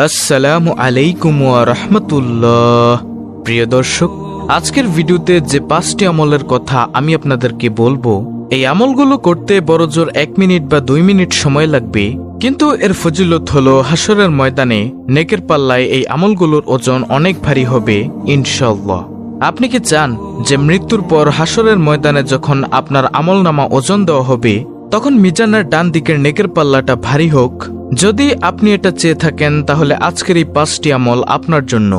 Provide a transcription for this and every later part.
আসসালামু আলাইকুম ওয়া রাহমাতুল্লাহ। প্রিয় দর্শক, আজকের ভিডিওতে যে 5টি আমলের কথা আমি আপনাদেরকে বলবো, এই আমলগুলো করতে বড়জোর 1 মিনিট বা 2 মিনিট সময় লাগবে, কিন্তু এর ফজিলত হলো হাসরের ময়দানে নেকের পাল্লায় এই আমলগুলোর ওজন অনেক ভারী হবে ইনশাআল্লাহ। আপনি কি চান যে মৃত্যুর পর হাসরের ময়দানে যখন আপনার আমলনামা ওজন দেওয়া হবে তখন মিজানের ডান দিকের নেকের পাল্লাটা ভারী হোক? যদি আপনি এটা চেয়ে থাকেন তাহলে আজকের এই 5টি আমল আপনার জন্য।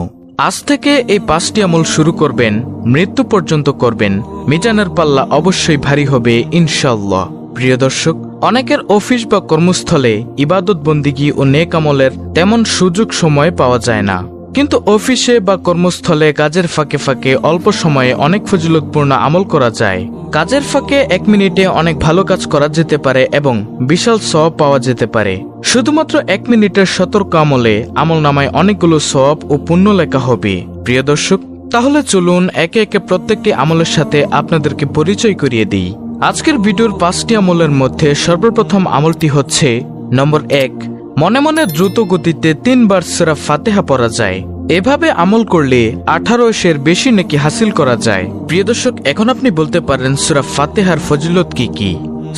আজ থেকে এই 5টি আমল শুরু করবেন, মৃত্যু পর্যন্ত করবেন, মিজানের পাল্লা অবশ্যই ভারী হবে ইনশাআল্লাহ। প্রিয় দর্শক, অনেকের অফিস বা কর্মস্থলে ইবাদত বন্দিগি ও নেক আমলের তেমন সুযোগ সময় পাওয়া যায় না, কিন্তু অফিসে বা কর্মস্থলে কাজের ফাঁকে ফাঁকে অল্প সময়ে অনেক ফজিলতপূর্ণ আমল করা যায়। কাজের ফাঁকে 1 মিনিটে অনেক ভালো কাজ করা যেতে পারে এবং বিশাল সওয়াব পাওয়া যেতে পারে। শুধুমাত্র 1 মিনিটের সতর্ক আমলে আমলনামায় অনেকগুলো সওয়াব ও পুণ্য লেখা হবে। প্রিয় দর্শক, তাহলে চলুন একে একে প্রত্যেকটি আমলের সাথে আপনাদেরকে পরিচয় করিয়ে দিই। আজকের ভিডিওর 5টি আমলের মধ্যে সর্বপ্রথম আমলটি হচ্ছে নম্বর 1, মনে মনে দ্রুত গতিতে 3 বার সূরা ফাতিহা পড়া যায়। এভাবে আমল করলে 18 বেশি নেকি হাসিল করা যায়। প্রিয় দর্শক, এখন আপনি বলতে পারেন সূরা ফাতিহার ফজিলত কি কি?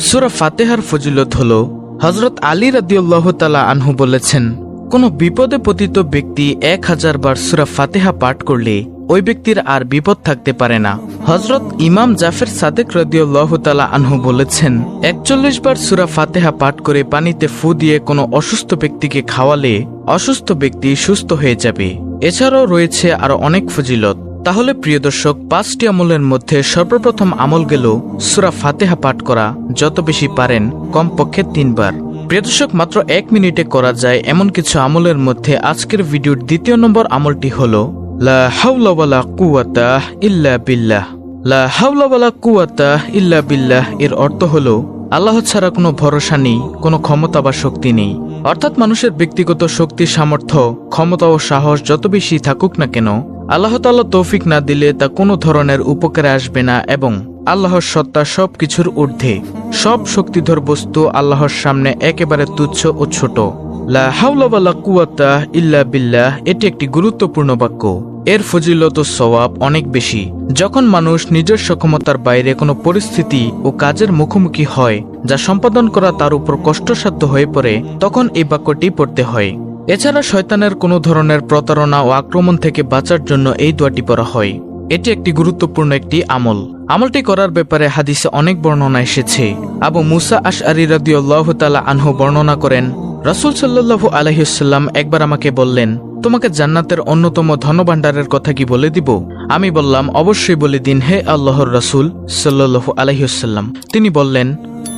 সূরা ফাতিহার ফজিলত হলো, হযরত আলী রাদিয়াল্লাহু তাআলা আনহু বলেছেন, কোন বিপদে পতিত ব্যক্তি 1000 বার সূরা ফাতিহা পাঠ করলে ওই ব্যক্তির আর বিপদ থাকতে পারে না। হযরত ইমাম জাফর সাদেক রাদিয়াল্লাহু তাআলা আনহু বলেছেন, 41 বার সূরা ফাতিহা পাঠ করে পানিতে ফু দিয়ে কোনো অসুস্থ ব্যক্তিকে খাওয়ালে অসুস্থ ব্যক্তি সুস্থ হয়ে যাবে। এছাড়াও রয়েছে আরো অনেক ফজিলত। তাহলে প্রিয় দর্শক, 5টি আমলের মধ্যে সর্বপ্রথম আমল গেল সূরা ফাতিহা পাঠ করা, যত বেশি পারেন কমপক্ষে 3 বার। প্রিয় দর্শক, মাত্র 1 মিনিটে করা যায় এমন কিছু আমলের মধ্যে আজকের ভিডিওর 2য় নম্বর আমলটি হলো লা হাওলা ওয়ালা কুওয়াতা ইল্লা বিল্লাহ। লা হাওলা ওয়ালা কুওয়াতা ইল্লা বিল্লাহ এর অর্থ হলো, আল্লাহ ছাড়া কোনো ভরসা নেই, কোনো ক্ষমতা বা শক্তি নেই। অর্থাৎ মানুষের ব্যক্তিগত শক্তি, সামর্থ্য, ক্ষমতা ও সাহস যত বেশি থাকুক না কেন, আল্লাহ তাআলা তৌফিক না দিলে তা কোনো ধরনের উপকারে আসবে না এবং আল্লাহর সত্তা সব কিছুর ঊর্ধ্বে। সব শক্তিধর বস্তু আল্লাহর সামনে একেবারে তুচ্ছ ও ছোট। লা হাওলা ওয়ালা কুওয়াতা ইল্লা বিল্লাহ এটি একটি গুরুত্বপূর্ণ বাক্য। এর ফজিলত ও সওয়াব অনেক বেশি। যখন মানুষ নিজের সক্ষমতার বাইরে কোনো পরিস্থিতি ও কাজের মুখোমুখি হয় যা সম্পাদন করা তার উপর কষ্টসাধ্য হয়ে পড়ে, তখন এই বাক্যটি পড়তে হয়। এছাড়া শয়তানের কোনো ধরনের প্রতারণা ও আক্রমণ থেকে বাঁচার জন্য এই দোয়াটি পড়া হয়। এটি একটি গুরুত্বপূর্ণ একটি আমল। আমলটি করার ব্যাপারে হাদিসে অনেক বর্ণনা এসেছে। আবু মুসা আশআরী রাদিয়াল্লাহু তাআলা আনহু বর্ণনা করেন, রাসূল সাল্লাল্লাহু আলাইহি ওয়াসাল্লাম একবার আমাকে বললেন, তোমাকে জান্নাতের অন্যতম ধনভাণ্ডারের কথা কি বলে দিব? আমি বললাম, অবশ্যই বলে দিন হে আল্লাহর রাসূল সাল্লাল্লাহু আলাইহি ওয়াসাল্লাম। তিনি বললেন,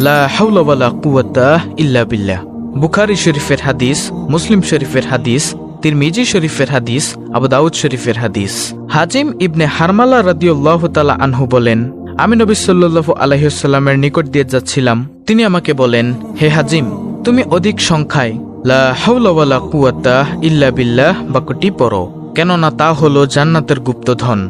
লা হাওলা ওয়ালা কুওয়াতা ইল্লা বিল্লাহ। বুখারী শরীফের হাদিস, মুসলিম শরীফের হাদিস, তিরমিজি শরীফের হাদিস, আবু দাউদ শরীফের হাদিস। হাজিম ইবনে হারমালা রাদিয়াল্লাহু তাআলা আনহু বলেন, আমি নবী সাল্লাল্লাহু আলাইহি ওয়াসাল্লামের নিকট দিয়ে যাচ্ছিলাম। তিনি আমাকে বলেন, হে হাজিম, তুমি অধিক সংখ্যায় লা হাওলা ওয়ালা কুওয়াতা ইল্লা বিল্লাহ বাক্যটি পড়ো, কেননা তা হলো জান্নাতের গুপ্তধন।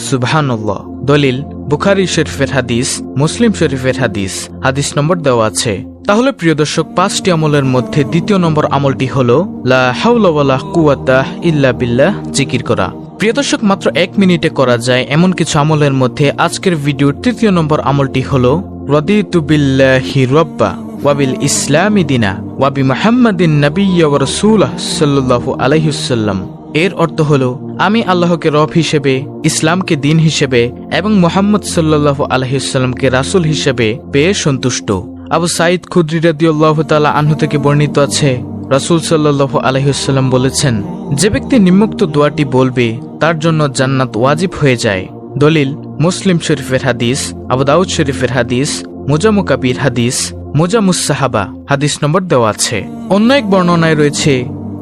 সুবহানাল্লাহ। দলিল বুখারী শরীফের হাদিস, মুসলিম শরীফের হাদিস। হাদিস নম্বর দেওয়া আছে। তাহলে প্রিয় দর্শক, 5টি আমলের মধ্যে 2য় নম্বর আমলটি হলো লা হাওলা ওয়ালা কুওয়াতা ইল্লা বিল্লাহ জিকির করা। প্রিয় দর্শক, মাত্র 1 মিনিটে করা যায় এমন কিছু আমলের মধ্যে আজকের ভিডিওর 3য় নম্বর আমলটি হলো রাদিতু বিল্লাহি রাব্বা ওয়া বিল ইসলামি দিনা ওয়া বি মুহাম্মাদিন নাবিয়্যা ওয়া রাসূলাহ সাল্লাল্লাহু আলাইহি ওয়াসাল্লাম। এর অর্থ হলো, আমি আল্লাহকে রব হিসেবে, ইসলামকে দিন হিসেবে এবং মুহাম্মদ সাল্লাল্লাহু আলাইহি ওয়াসাল্লামকে রাসূল হিসেবে পেয়ে সন্তুষ্ট। আবু সাঈদ খুদরি রাদিয়াল্লাহু তাআলা আনহু থেকে বর্ণিত আছে, রাসূল সাল্লাল্লাহু আলাইহি ওয়াসাল্লাম বলেছেন, যে ব্যক্তি নিম্নোক্ত দোয়াটি বলবে তার জন্য জান্নাত ওয়াজিব হয়ে যায়। দলিল মুসলিম শরীফের হাদিস, আবু দাউদ শরীফের হাদিস, মুজামু কাবির হাদিস, মুজামুস সাহাবা। হাদিস নম্বর দেওয়া আছে। অন্য এক বর্ণনায় রয়েছে,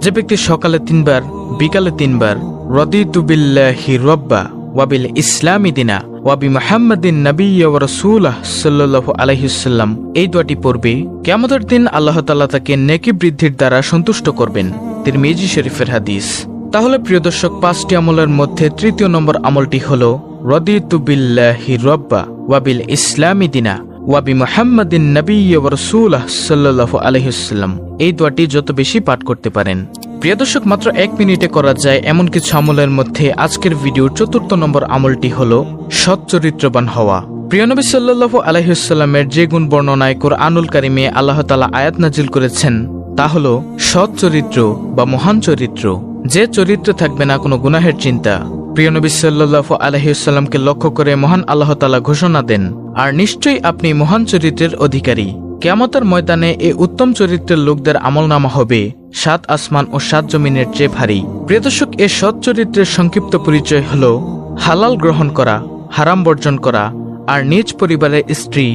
যে ব্যক্তি সকালে 3 বার, বিকালে 3 বার রাদিতু বিল্লাহি রাব্বা ওয়া বিল ইসলামি দিনা ওয়া বি মুহাম্মাদিন নাবিয়্যা ওয়া রাসূলাহ সাল্লাল্লাহু আলাইহি ওয়াসাল্লাম এই দোয়াটি পড়বে, কিয়ামতের দিন আল্লাহ তাআলা তাকে নেকি বৃদ্ধির দ্বারা সন্তুষ্ট করবেন। তিরমিজি শরীফের হাদিস। তাহলে প্রিয় দর্শক, 5টি আমলের মধ্যে 3য় নম্বর আমলটি হলো রাদিতু বিল্লাহি রাব্বা ওয়া বিল ইসলামি দিনা ওয়া বি মুহাম্মাদিন নাবিয়্যা ওয়া রাসূলাহ সাল্লাল্লাহু আলাইহি ওয়াসাল্লাম এই দোয়াটি যত বেশি পাঠ করতে পারেন প্রিয় দর্শক, মাত্র 1 মিনিটে করা যায় এমন কিছু আমলের মধ্যে আজকের ভিডিওর 4র্থ নম্বর আমলটি হলো সৎ চরিত্রবান হওয়া। প্রিয় নবী সাল্লাল্লাহু আলাইহি ওয়াসাল্লামের যে গুণ বর্ণনায় কুরআনুল কারীমে আল্লাহ তাআলা আয়াত নাজিল করেছেন তা হলো সৎ চরিত্র বা মহান চরিত্র, যে চরিত্রে থাকবে না কোনো গুনাহের চিন্তা। প্রিয় নবী সাল্লাল্লাহু আলাইহি ওয়াসাল্লামকে লক্ষ্য করে মহান আল্লাহ তাআলা ঘোষণা দেন, আর নিশ্চয়ই আপনি মহান চরিত্রের অধিকারী। কিয়ামতের ময়দানে এই উত্তম চরিত্রের লোকদের আমলনামা হবে 7 আসমান ও 7 জমিনের চেয়ে ভারী। প্রিয় দর্শক, এই সৎ চরিত্রের সংক্ষিপ্ত পরিচয় হলো হালাল গ্রহণ করা, হারাম বর্জন করা, আর নিজ পরিবারের স্ত্রী,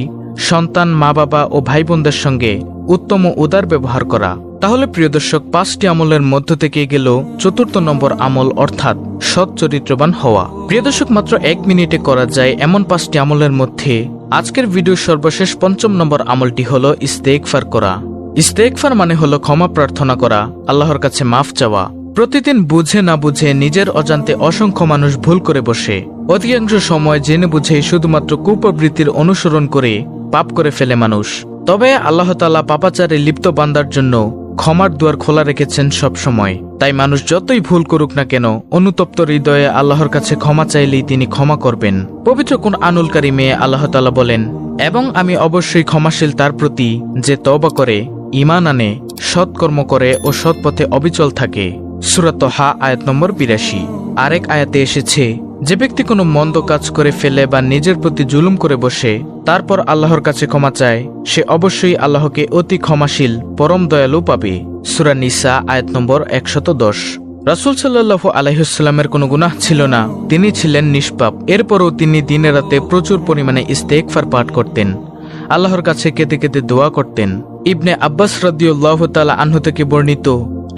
সন্তান, মা বাবা ও ভাই বোনদের সঙ্গে উত্তম ও উদার ব্যবহার করা। তাহলে প্রিয় দর্শক, 5টি আমলের মধ্য থেকে গেল 4র্থ নম্বর আমল, অর্থাৎ সৎ চরিত্রবান হওয়া। প্রিয় দর্শক, মাত্র 1 মিনিটে করা যায় এমন 5টি আমলের মধ্যে আজকের ভিডিওর সর্বশেষ 5ম নম্বর আমলটি হলো ইস্তেগফার করা। ইস্তেগফার মানে হলো ক্ষমা প্রার্থনা করা, আল্লাহর কাছে মাফ চাওয়া। প্রতিদিন বুঝে না বুঝে নিজের অজান্তে অসংখ্য মানুষ ভুল করে বসে, অধিকাংশ সময় জেনে বুঝে শুধুমাত্র কুপ্রবৃত্তির অনুসরণ করে পাপ করে ফেলে মানুষ। তবে আল্লাহ তাআলা পাপাচারে লিপ্ত বান্দার জন্য ক্ষমার দুয়ার খোলা রেখেছেন সব সময়। তাই মানুষ যতই ভুল করুক না কেন, অনুতপ্ত হৃদয়ে আল্লাহর কাছে ক্ষমা চাইলেই তিনি ক্ষমা করবেন। পবিত্র কুরআনুল কারীমে আল্লাহ তাআলা বলেন, এবং আমি অবশ্যই ক্ষমাশীল তার প্রতি যে তওবা করে, ঈমান আনে, সৎকর্ম করে ও সৎ পথে অবিচল থাকে। সূরা তাহা আয়াত নম্বর 82। আরেক আয়াতে এসেছে, যে ব্যক্তি কোনো মন্দ কাজ করে ফেলে বা নিজের প্রতি জুলুম করে বসে তারপর আল্লাহর কাছে ক্ষমা চায়, সে অবশ্যই আল্লাহকে অতি ক্ষমাশীল পরম দয়ালু পাবে। সূরা নিসা আয়াত নম্বর 110। রাসূল সাল্লাল্লাহু আলাইহি ওয়াসাল্লামের কোনো গুনাহ ছিল না, তিনি ছিলেন নিষ্পাপ। এরপরও তিনি দিনে রাতে প্রচুর পরিমাণে ইস্তেগফার পাঠ করতেন, আল্লাহর কাছে কেঁদে কেঁদে দোয়া করতেন। ইবনে আব্বাস রাদিয়াল্লাহু তাআলা আনহু থেকে বর্ণিত,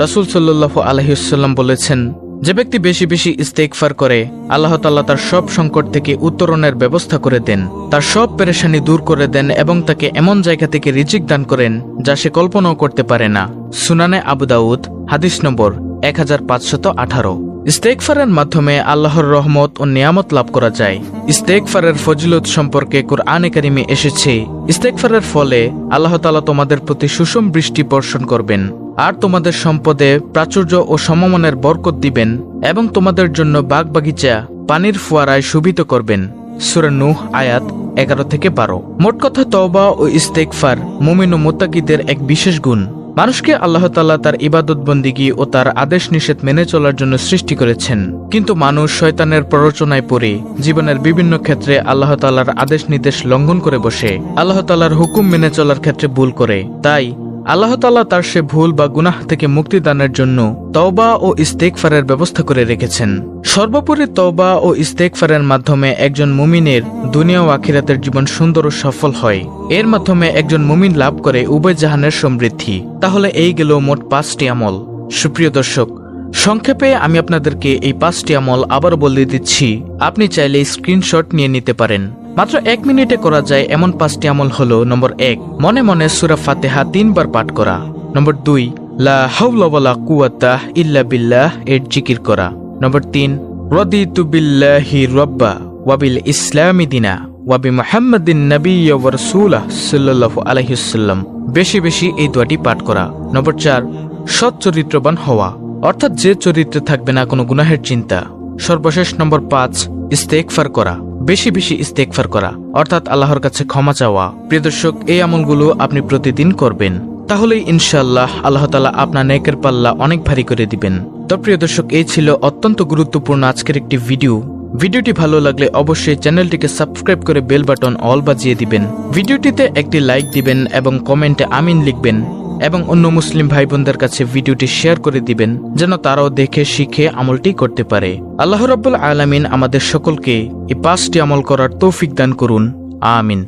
রাসূল সাল্লাল্লাহু আলাইহি ওয়াসাল্লাম বলেছেন, যে ব্যক্তি বেশি বেশি ইস্তেগফার করে আল্লাহ তাআলা তার সব সংকট থেকে উত্তরণের ব্যবস্থা করে দেন, তার সব পেরেশানি দূর করে দেন এবং তাকে এমন জায়গা থেকে রিজিক দান করেন যা সে কল্পনাও করতে পারে না। সুনানে আবু দাউদ হাদিস নম্বর 1518। ইস্তেগফারের মাধ্যমে আল্লাহর রহমত ও নিয়ামত লাভ করা যায়। ইস্তেগফারের ফজিলত সম্পর্কে কুরআনে কারীমে এসেছে, ইস্তেগফারের ফলে আল্লাহ তাআলা তোমাদের প্রতি সুষম বৃষ্টি বর্ষণ করবেন, আর তোমাদের সম্পদে প্রাচুর্য ও সমমানের বরকত দিবেন এবং তোমাদের জন্য বাগবাগিচা পানির ফোয়ারায় শোভিত করবেন। সূরা নূহ আয়াত 11 থেকে 12। মোট কথা, তওবা ও ইস্তেগফার মুমিন ও মুত্তাকিদের এক বিশেষ গুণ। মানুষকে আল্লাহ তাআলা তার ইবাদত বন্দিগি ও তার আদেশ নিষেধ মেনে চলার জন্য সৃষ্টি করেছেন, কিন্তু মানুষ শয়তানের প্ররোচনায় পড়ে জীবনের বিভিন্ন ক্ষেত্রে আল্লাহ তাআলার আদেশ নির্দেশ লঙ্ঘন করে বসে আল্লাহ তাআলার হুকুম মেনে চলার ক্ষেত্রে ভুল করে। তাই আল্লাহ তাআলা তার সে ভুল বা গুনাহ থেকে মুক্তিদানের জন্য তওবা ও ইস্তেগফারের ব্যবস্থা করে রেখেছেন। সর্বোপরি তওবা ও ইস্তেগফারের মাধ্যমে একজন মুমিনের দুনিয়া ও আখিরাতের জীবন সুন্দর ও সফল হয়। এর মাধ্যমে একজন মুমিন লাভ করে উভয় জাহানের সমৃদ্ধি। তাহলে এই গেল মোট 5টি আমল। সুপ্রিয় দর্শক, সংক্ষেপে আমি আপনাদেরকে এই 5টি আমল আবার বলে দিচ্ছি, আপনি চাইলে স্ক্রিনশট নিয়ে নিতে পারেন। মাত্র 1 মিনিটে করা যায় এমন 5টি আমল হলো, নম্বর 1, মনে মনে সূরা ফাতিহা 3 বার পাঠ করা। নম্বর 2, লা হাওলা ওয়ালা কুওয়াতা ইল্লা বিল্লাহ এর জিকির করা। নম্বর 3, রাদিতু বিল্লাহি রাব্বা ওয়া বিল ইসলামি দিনা ওয়া বি মুহাম্মাদিন নাবিয়্যা ওয়া রাসূলা সাল্লাল্লাহু আলাইহি ওয়াসাল্লাম, বেশি বেশি এই দোয়াটি পাঠ করা। নম্বর 4, সৎ চরিত্রবান হওয়া, অর্থাৎ যে চরিত্রে থাকবে না কোনো গুনাহের চিন্তা। সর্বশেষ নম্বর 5, ইস্তেগফার করা, বেশি বেশি ইস্তেগফার করা, অর্থাৎ আল্লাহর কাছে ক্ষমা চাওয়া। প্রিয় দর্শক, এই আমলগুলো আপনি প্রতিদিন করবেন, তাহলেই ইনশাআল্লাহ আল্লাহ তাআলা আপনার নেকের পাল্লা অনেক ভারী করে দিবেন। তো প্রিয় দর্শক, এই ছিল অত্যন্ত গুরুত্বপূর্ণ আজকের একটি ভিডিও। ভিডিওটি ভালো লাগলে অবশ্যই চ্যানেলটিকে সাবস্ক্রাইব করে বেল বাটন অল বাজিয়ে দিবেন। ভিডিওটিতে একটি লাইক দিবেন এবং কমেন্টে আমিন লিখবেন এবং অন্য মুসলিম ভাই বোনদের কাছে ভিডিওটি শেয়ার করে দিবেন যেন তারাও দেখে শিখে আমলটি করতে পারে। আল্লাহ রাব্বুল আলামিন আমাদের সকলকে এই 5টি আমল করার তৌফিক দান করুন। আমিন।